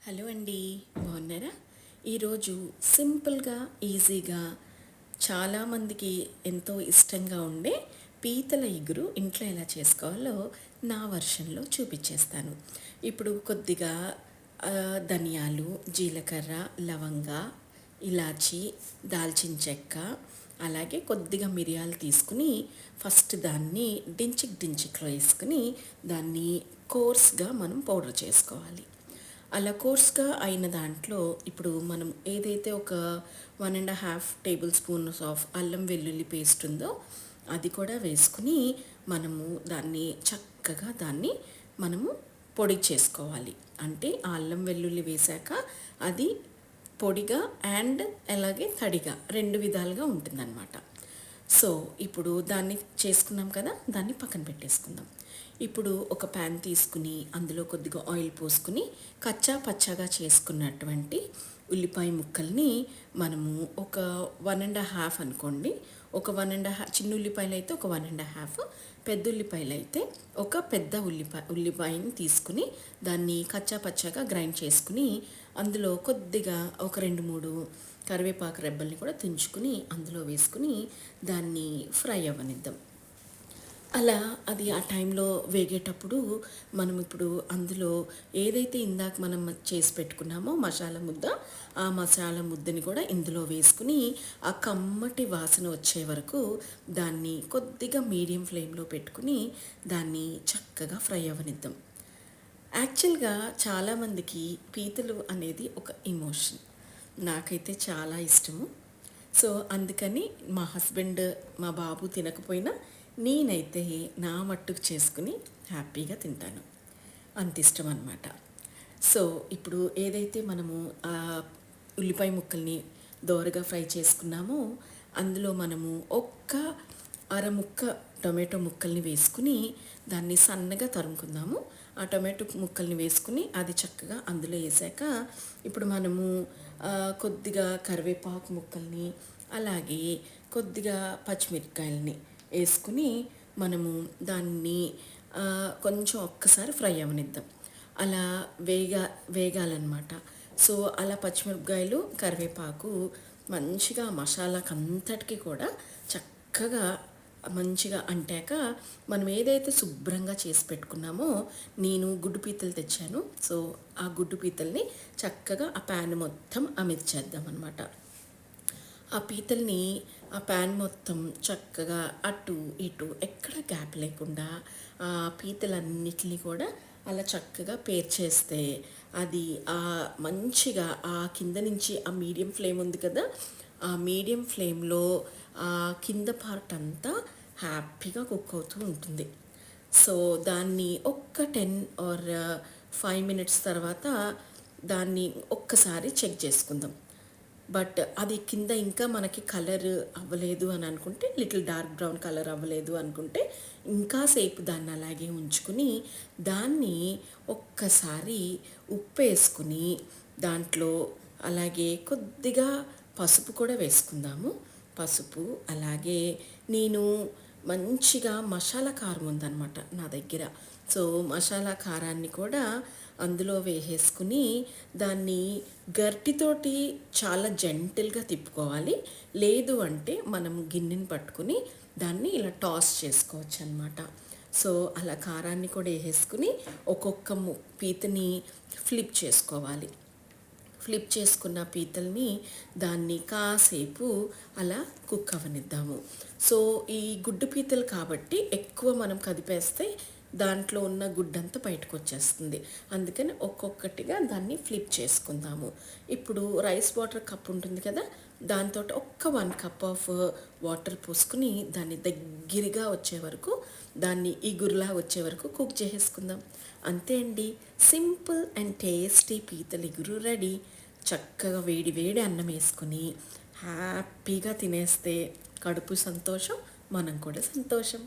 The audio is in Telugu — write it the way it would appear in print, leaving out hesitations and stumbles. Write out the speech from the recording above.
హలో అండి, బాగున్నారా? ఈరోజు సింపుల్గా ఈజీగా చాలామందికి ఎంతో ఇష్టంగా ఉండే పీతల ఇగురు ఇంట్లో ఎలా చేసుకోవాలో నా వర్షన్లో చూపించేస్తాను. ఇప్పుడు కొద్దిగా ధనియాలు, జీలకర్ర, లవంగ, ఇలాచి, దాల్చిన చెక్క, అలాగే కొద్దిగా మిరియాలు తీసుకుని ఫస్ట్ దాన్ని డించిక్లో వేసుకుని దాన్ని కోర్స్గా మనం పౌడర్ చేసుకోవాలి. అలా కోర్స్గా అయిన దాంట్లో ఇప్పుడు మనం ఏదైతే ఒక 1.5 టేబుల్ స్పూన్స్ ఆఫ్ అల్లం వెల్లుల్లి పేస్ట్ ఉందో అది కూడా వేసుకుని మనము దాన్ని మనము పొడి చేసుకోవాలి. అంటే ఆ అల్లం వెల్లుల్లి వేశాక అది పొడిగా అండ్ అలాగే తడిగా రెండు విధాలుగా ఉంటుందన్నమాట. సో ఇప్పుడు దాన్ని చేసుకున్నాం కదా, దాన్ని పక్కన పెట్టేసుకుందాం. ఇప్పుడు ఒక ప్యాన్ తీసుకుని అందులో కొద్దిగా ఆయిల్ పోసుకుని కచ్చా పచ్చాగా చేసుకున్నటువంటి ఉల్లిపాయ ముక్కల్ని మనము ఒక 1.5 అనుకోండి, ఒక 1.5 చిన్న ఉల్లిపాయలు అయితే ఒక 1.5, పెద్ద ఉల్లిపాయలు అయితే ఒక పెద్ద ఉల్లిపాయని తీసుకుని దాన్ని కచ్చా పచ్చాగా గ్రైండ్ చేసుకుని అందులో కొద్దిగా ఒక 2-3 కరివేపాకు రెబ్బల్ని కూడా తుంచుకుని అందులో వేసుకుని దాన్ని ఫ్రై అవ్వనిద్దాం. అలా అది ఆ టైంలో వేగేటప్పుడు మనం ఇప్పుడు అందులో ఏదైతే ఇందాక మనం చేసి పెట్టుకున్నామో మసాలా ముద్ద, ఆ మసాలా ముద్దని కూడా ఇందులో వేసుకుని ఆ కమ్మటి వాసన వచ్చే వరకు దాన్ని కొద్దిగా మీడియం ఫ్లేమ్లో పెట్టుకుని దాన్ని చక్కగా ఫ్రై అవ్వనిద్దాం. యాక్చువల్గా చాలామందికి పీతలు అనేది ఒక ఎమోషన్. నాకైతే చాలా ఇష్టము. సో అందుకని మా హస్బెండ్, మా బాబు తినకపోయినా నేనైతే నా మట్టుకు చేసుకుని హ్యాపీగా తింటాను. అంత ఇష్టం అన్నమాట. సో ఇప్పుడు ఏదైతే మనము ఉల్లిపాయ ముక్కల్ని దోరగా ఫ్రై చేసుకున్నామో అందులో మనము ఒక్క అరముక్క టొమాటో ముక్కల్ని వేసుకుని దాన్ని సన్నగా తరుముకుందాము. ఆ టొమాటో ముక్కల్ని వేసుకుని అది చక్కగా అందులో వేసాక ఇప్పుడు మనము కొద్దిగా కరివేపాకు ముక్కల్ని అలాగే కొద్దిగా పచ్చిమిరపకాయలని వేసుకుని మనము దాన్ని కొంచెం ఒక్కసారి ఫ్రై అవ్వనిద్దాం. అలా వేగాలన్నమాట. సో అలా పచ్చిమిరపకాయలు, కరివేపాకు మంచిగా మసాలాకి అంతటికి కూడా చక్కగా మంచిగా అంటాక మనం ఏదైతే శుభ్రంగా చేసి పెట్టుకున్నామో, నేను గుడ్డు పీతలు తెచ్చాను. సో ఆ గుడ్డు పీతల్ని చక్కగా ఆ ప్యాన్ మొత్తం అమర్చేద్దాం అన్నమాట. ఆ పీతల్ని ఆ ప్యాన్ మొత్తం చక్కగా అటు ఇటు ఎక్కడ గ్యాప్ లేకుండా ఆ పీతలన్నిటిని కూడా అలా చక్కగా పేర్చేస్తే అది మంచిగా ఆ కింద నుంచి ఆ మీడియం ఫ్లేమ్ ఉంది కదా, ఆ మీడియం ఫ్లేమ్లో ఆ కింద పార్ట్ అంతా హ్యాపీగా కుక్ అవుతూ ఉంటుంది. సో దాన్ని ఒక్క 10 ఆర్ 5 మినిట్స్ తర్వాత దాన్ని ఒక్కసారి చెక్ చేసుకుందాం. బట్ అది కింద ఇంకా మనకి కలర్ అవ్వలేదు అని అనుకుంటే, లిటిల్ డార్క్ బ్రౌన్ కలర్ అవ్వలేదు అనుకుంటే ఇంకా సేపు దాన్ని అలాగే ఉంచుకుని దాన్ని ఒక్కసారి ఉప్పు వేసుకుని దాంట్లో అలాగే కొద్దిగా పసుపు కూడా వేసుకుందాము. పసుపు అలాగే నేను మంచిగా మసాలా కారం ఉందన్నమాట నా దగ్గర. సో మసాలా కారాన్ని కూడా అందులో వేసేసుకుని దాన్ని గరిటెతోటి చాలా జెంటిల్గా తిప్పుకోవాలి. లేదు అంటే మనం గిన్నెని పట్టుకుని దాన్ని ఇలా టాస్ చేసుకోవచ్చు అన్నమాట. సో అలా కారాన్ని కూడా వేసేసుకుని ఒక్కొక్క పీతని ఫ్లిప్ చేసుకోవాలి. ఫ్లిప్ చేసుకున్న పీతల్ని దాన్ని కాసేపు అలా కుక్ అవ్వనిద్దాము. సో ఈ గుడ్డు పీతలు కాబట్టి ఎక్కువ మనం కదిపేస్తే దాంట్లో ఉన్న గుడ్డంతా బయటకు వచ్చేస్తుంది. అందుకని ఒక్కొక్కటిగా దాన్ని ఫ్లిప్ చేసుకుందాము. ఇప్పుడు రైస్ వాటర్ కప్ ఉంటుంది కదా, దాంతో ఒక్క 1 కప్ ఆఫ్ వాటర్ పోసుకుని దాన్ని దగ్గరగా వచ్చే వరకు, దాన్ని ఇగురులా వచ్చే వరకు కుక్ చేసేసుకుందాం. అంతే అండి, సింపుల్ అండ్ టేస్టీ పీతల ఇగురు రెడీ. చక్కగా వేడి వేడి అన్నం వేసుకుని హ్యాపీగా తినేస్తే కడుపు సంతోషం, మనం కూడా సంతోషం.